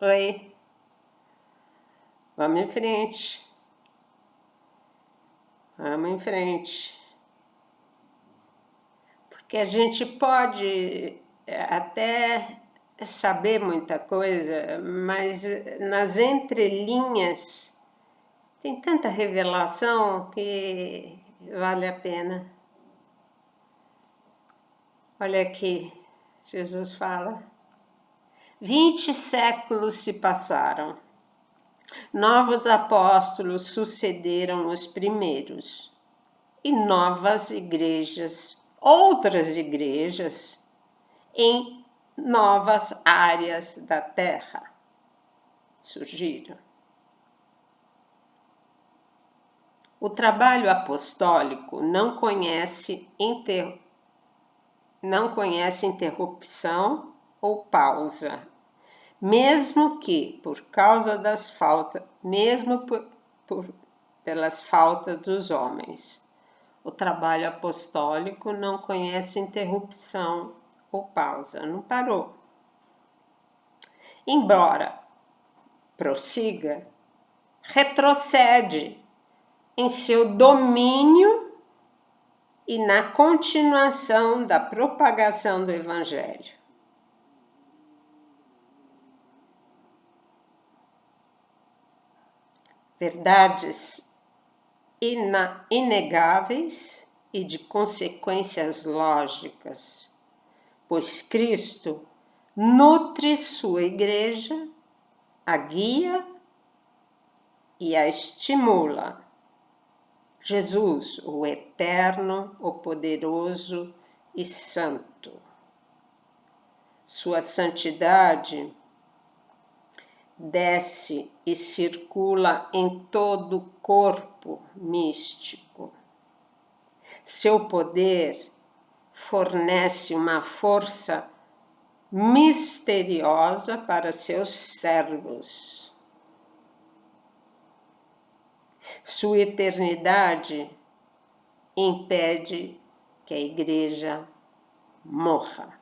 Oi, vamos em frente. Vamos em frente. Porque a gente pode até saber muita coisa, mas nas entrelinhas tem tanta revelação que vale a pena. Olha aqui, Jesus fala: 20 séculos se passaram. Novos apóstolos sucederam os primeiros, e novas igrejas, outras igrejas, em novas áreas da terra surgiram. O trabalho apostólico não conhece interrupção ou pausa, mesmo que por causa das faltas, pelas faltas dos homens. O trabalho apostólico não conhece interrupção ou pausa, não parou. Embora prossiga, retrocede em seu domínio e na continuação da propagação do Evangelho. Verdades inegáveis e de consequências lógicas, pois Cristo nutre sua igreja, a guia e a estimula. Jesus, o eterno, o poderoso e santo. Sua santidade desce e circula em todo o corpo místico. Seu poder fornece uma força misteriosa para seus servos. Sua eternidade impede que a igreja morra.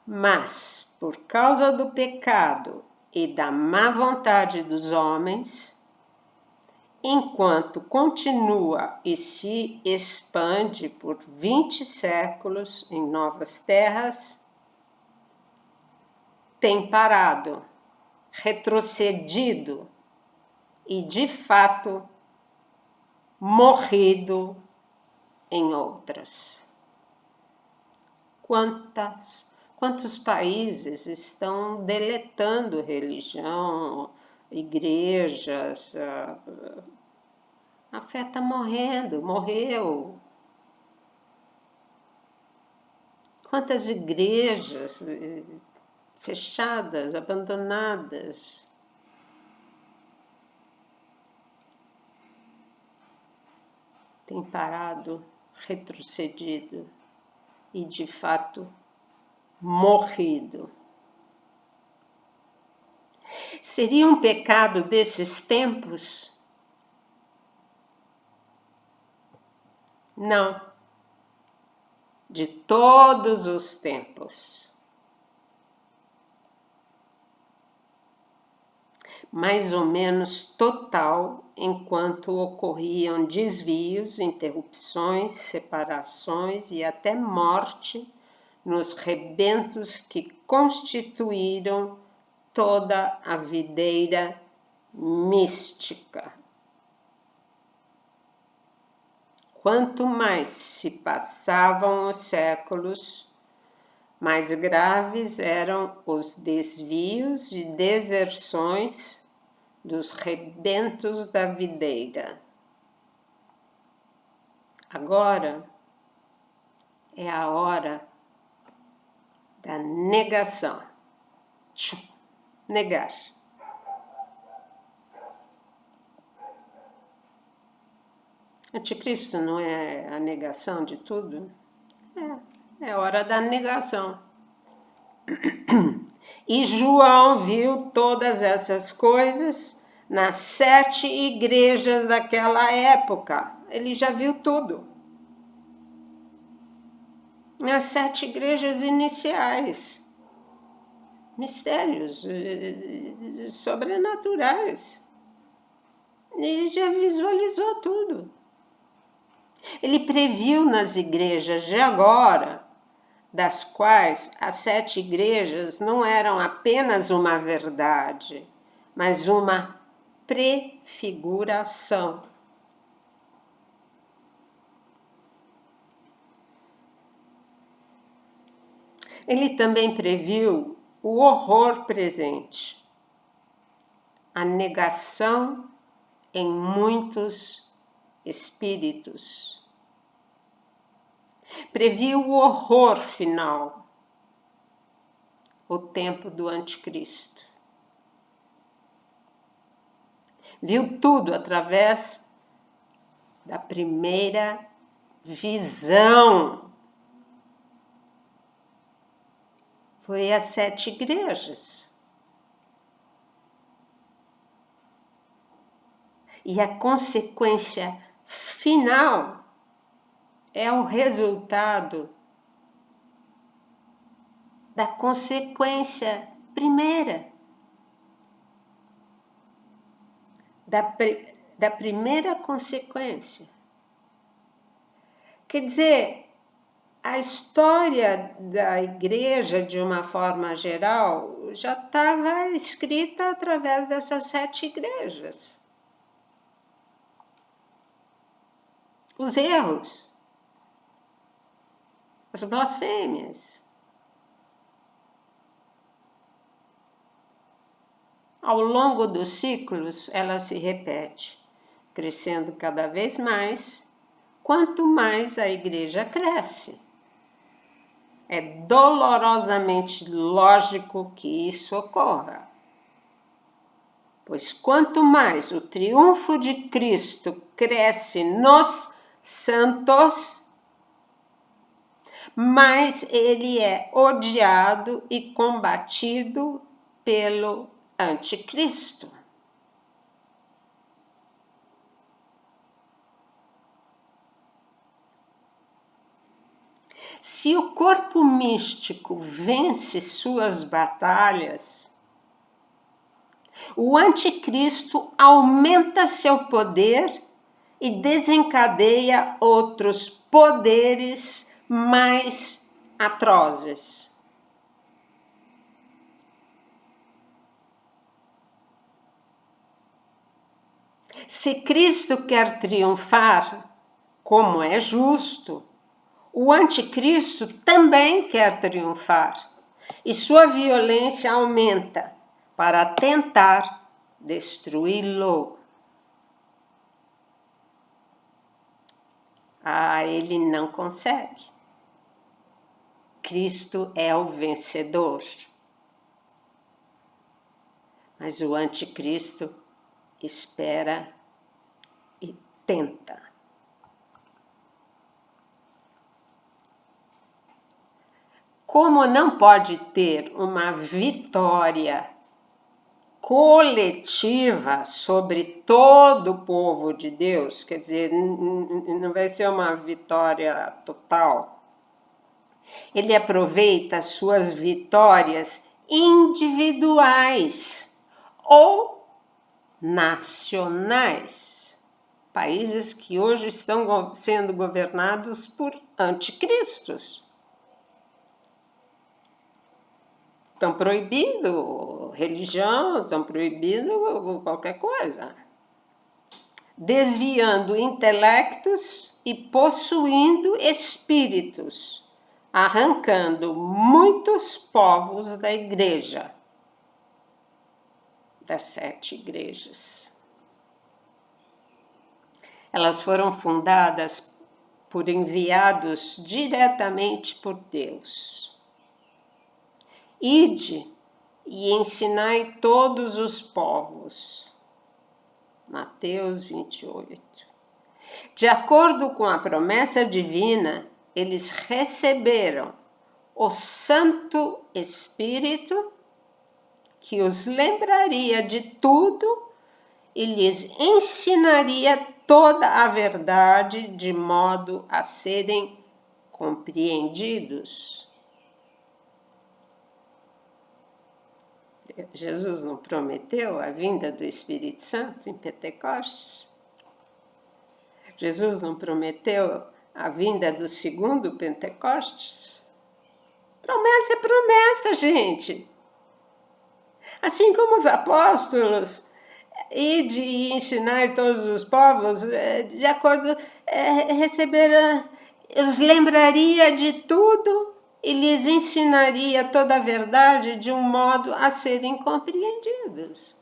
Mas, por causa do pecado e da má vontade dos homens, enquanto continua e se expande por 20 séculos em novas terras, tem parado, retrocedido e, de fato, morrido em outras. Quantos países estão deletando religião, igrejas? A fé está morreu. Quantas igrejas fechadas, abandonadas? Tem parado, retrocedido e, de fato, morrido. Seria um pecado desses tempos? Não. De todos os tempos. Mais ou menos total, enquanto ocorriam desvios, interrupções, separações e até morte nos rebentos que constituíram toda a videira mística. Quanto mais se passavam os séculos, mais graves eram os desvios e deserções dos rebentos da videira. Agora é a hora da negação. Negar. Anticristo não é a negação de tudo? É hora da negação. E João viu todas essas coisas nas 7 igrejas daquela época. Ele já viu tudo. nas 7 igrejas iniciais. Mistérios sobrenaturais. Ele já visualizou tudo. Ele previu nas igrejas de agora, das quais as 7 igrejas não eram apenas uma verdade, mas uma prefiguração. Ele também previu o horror presente, a negação em muitos espíritos. Previu o horror final, o tempo do anticristo. Viu tudo através da primeira visão. Foi as 7 igrejas. E a consequência final é o resultado da consequência primeira. Da primeira consequência. Quer dizer, a história da igreja, de uma forma geral, já estava escrita através dessas 7 igrejas. Os erros, as blasfêmias. Ao longo dos ciclos, ela se repete, crescendo cada vez mais, quanto mais a igreja cresce. É dolorosamente lógico que isso ocorra, pois quanto mais o triunfo de Cristo cresce nos santos, mais ele é odiado e combatido pelo anticristo. Se o corpo místico vence suas batalhas, o anticristo aumenta seu poder e desencadeia outros poderes mais atrozes. Se Cristo quer triunfar, como é justo, o anticristo também quer triunfar e sua violência aumenta para tentar destruí-lo. Ele não consegue. Cristo é o vencedor. Mas o anticristo espera e tenta. Como não pode ter uma vitória coletiva sobre todo o povo de Deus, quer dizer, não vai ser uma vitória total, ele aproveita as suas vitórias individuais ou nacionais, países que hoje estão sendo governados por anticristos. Estão proibindo religião, estão proibindo qualquer coisa. Desviando intelectos e possuindo espíritos, arrancando muitos povos da igreja, das 7 igrejas. Elas foram fundadas por enviados diretamente por Deus. Ide e ensinai todos os povos. Mateus 28. De acordo com a promessa divina, eles receberam o Santo Espírito, que os lembraria de tudo e lhes ensinaria toda a verdade, de modo a serem compreendidos. Jesus não prometeu a vinda do Espírito Santo em Pentecostes? Jesus não prometeu a vinda do segundo Pentecostes? Promessa é promessa, gente. Assim como os apóstolos, ide e ensinar todos os povos, de acordo, receberam, os lembraria de tudo e lhes ensinaria toda a verdade de um modo a serem compreendidos.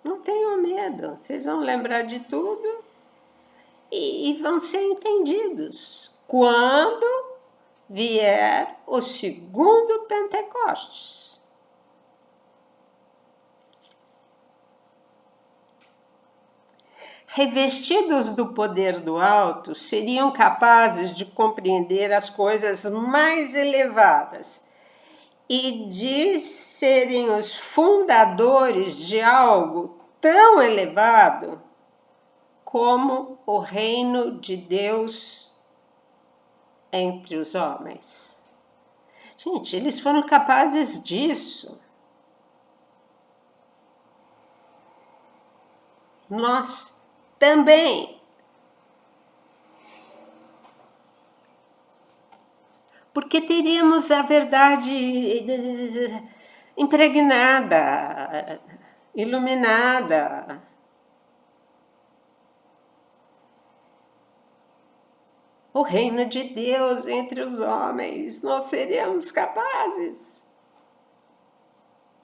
Não tenham medo, vocês vão lembrar de tudo e vão ser entendidos quando vier o segundo Pentecostes. Revestidos do poder do alto, seriam capazes de compreender as coisas mais elevadas e de serem os fundadores de algo tão elevado como o reino de Deus entre os homens. Gente, eles foram capazes disso. Nós também. Porque teríamos a verdade impregnada, iluminada. O reino de Deus entre os homens, nós seríamos capazes.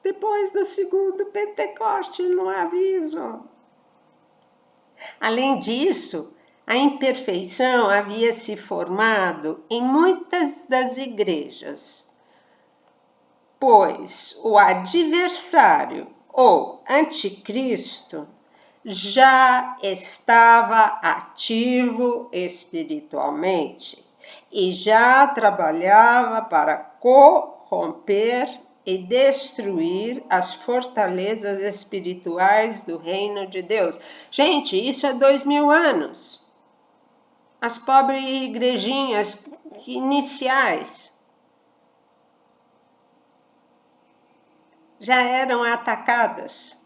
Depois do segundo Pentecoste, no aviso. Além disso, a imperfeição havia se formado em muitas das igrejas, pois o adversário ou anticristo já estava ativo espiritualmente e já trabalhava para corromper e destruir as fortalezas espirituais do reino de Deus. Gente, isso é 2000 anos. As pobres igrejinhas iniciais já eram atacadas.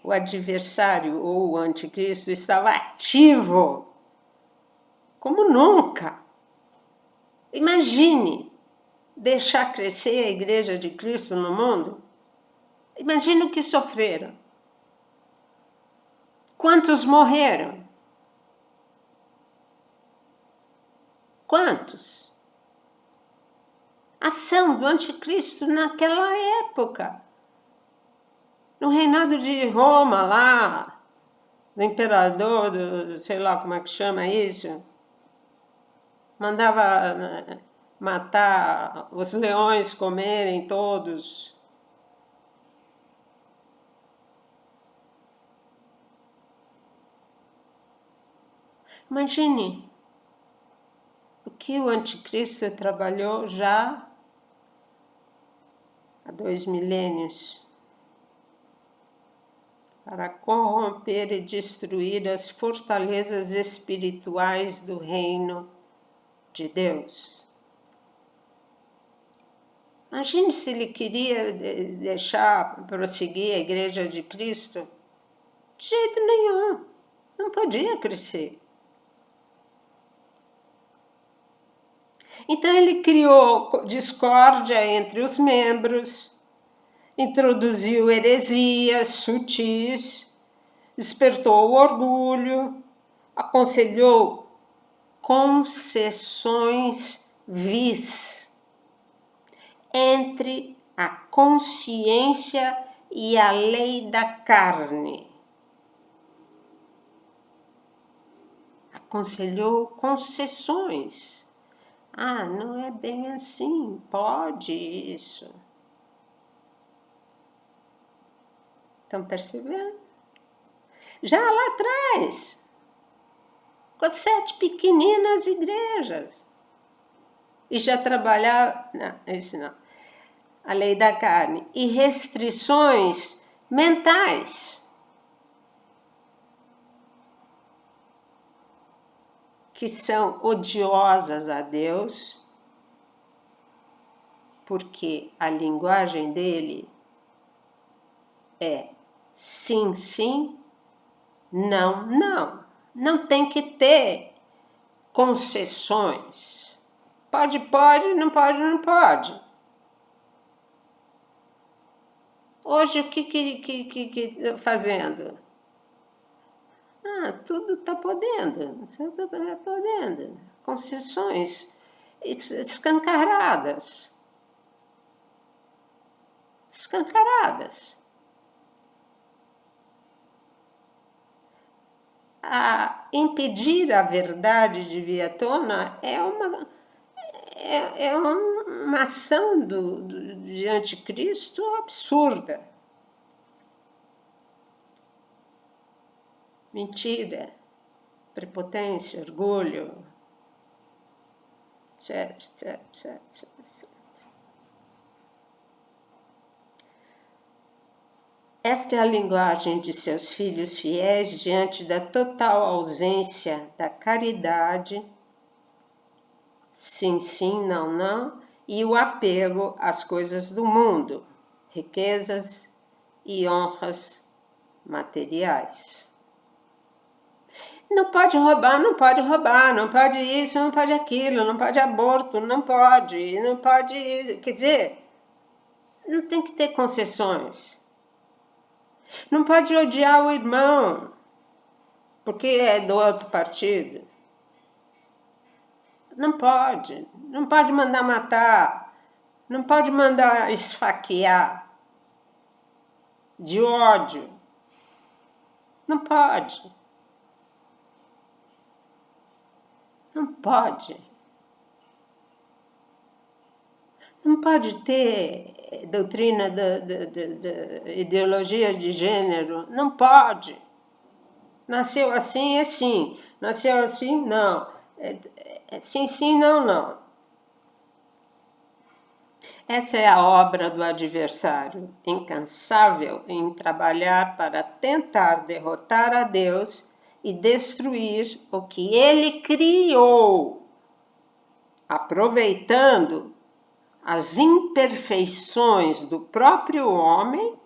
O adversário ou o anticristo estava ativo, como nunca. Imagine deixar crescer a Igreja de Cristo no mundo. Imagine o que sofreram. Quantos morreram? Quantos? A ação do anticristo naquela época. No reinado de Roma, lá, do imperador, sei lá como é que chama isso, mandava matar os leões, comerem todos. Imagine o que o anticristo trabalhou já há 2 milênios. Para corromper e destruir as fortalezas espirituais do reino de Deus. Imagine se ele queria deixar prosseguir a Igreja de Cristo. De jeito nenhum, não podia crescer. Então ele criou discórdia entre os membros, introduziu heresias sutis, despertou o orgulho, aconselhou concessões vis entre a consciência e a lei da carne. Aconselhou concessões. Ah, não é bem assim, pode isso. Estão percebendo? Já lá atrás, com as 7 pequeninas igrejas, e já trabalhava, não, esse não, a lei da carne, e restrições mentais. que são odiosas a Deus, porque a linguagem dele é sim, sim, não, não. Não tem que ter concessões. Pode, pode, não pode, não pode. Hoje o que fazendo? Tudo está podendo, tudo está podendo. Concessões escancaradas. Escancaradas. A impedir a verdade de vir à tona é uma ação de anticristo absurda. Mentira, prepotência, orgulho, etc, etc, etc, etc. Esta é a linguagem de seus filhos fiéis diante da total ausência da caridade, sim, sim, não, não, e o apego às coisas do mundo, riquezas e honras materiais. Não pode roubar, não pode roubar, não pode isso, não pode aquilo, não pode aborto, não pode isso. Quer dizer, não tem que ter concessões. Não pode odiar o irmão, porque é do outro partido. Não pode mandar matar, não pode mandar esfaquear de ódio. Não pode. Não pode. Não pode ter doutrina da ideologia de gênero. Não pode. Nasceu assim, é sim. Nasceu assim, não. Sim, sim, não, não. Essa é a obra do adversário, incansável em trabalhar para tentar derrotar a Deus e destruir o que ele criou, aproveitando as imperfeições do próprio homem.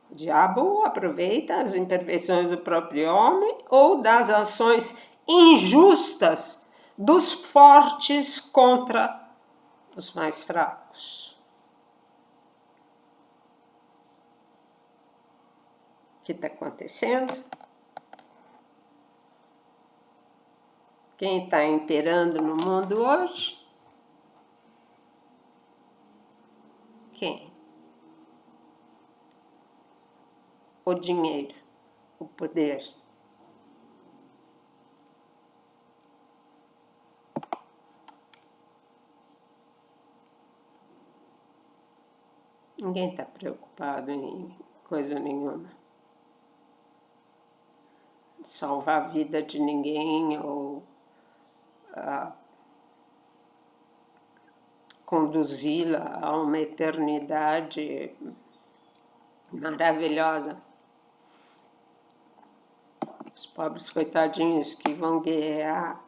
O diabo aproveita as imperfeições do próprio homem ou das ações injustas dos fortes contra os mais fracos. O que está acontecendo? Quem está imperando no mundo hoje? Quem? O dinheiro, o poder. Ninguém está preocupado em coisa nenhuma. Salvar a vida de ninguém ou conduzi-la a uma eternidade maravilhosa. Os pobres coitadinhos que vão guerrear.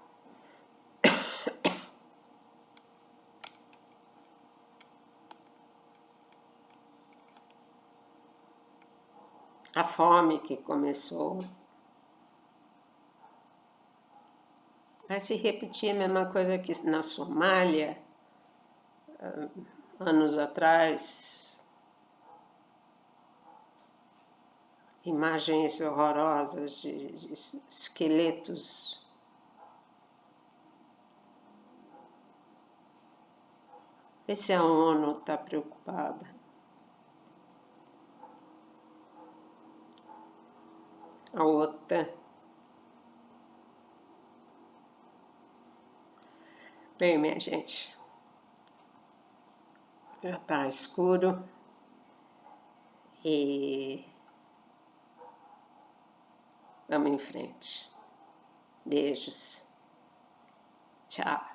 A fome que começou. Vai se repetir a mesma coisa que na Somália, anos atrás. Imagens horrorosas de esqueletos. Vê se a ONU está preocupada. A OTAN. Bem, minha gente, já está escuro e vamos em frente. Beijos. Tchau.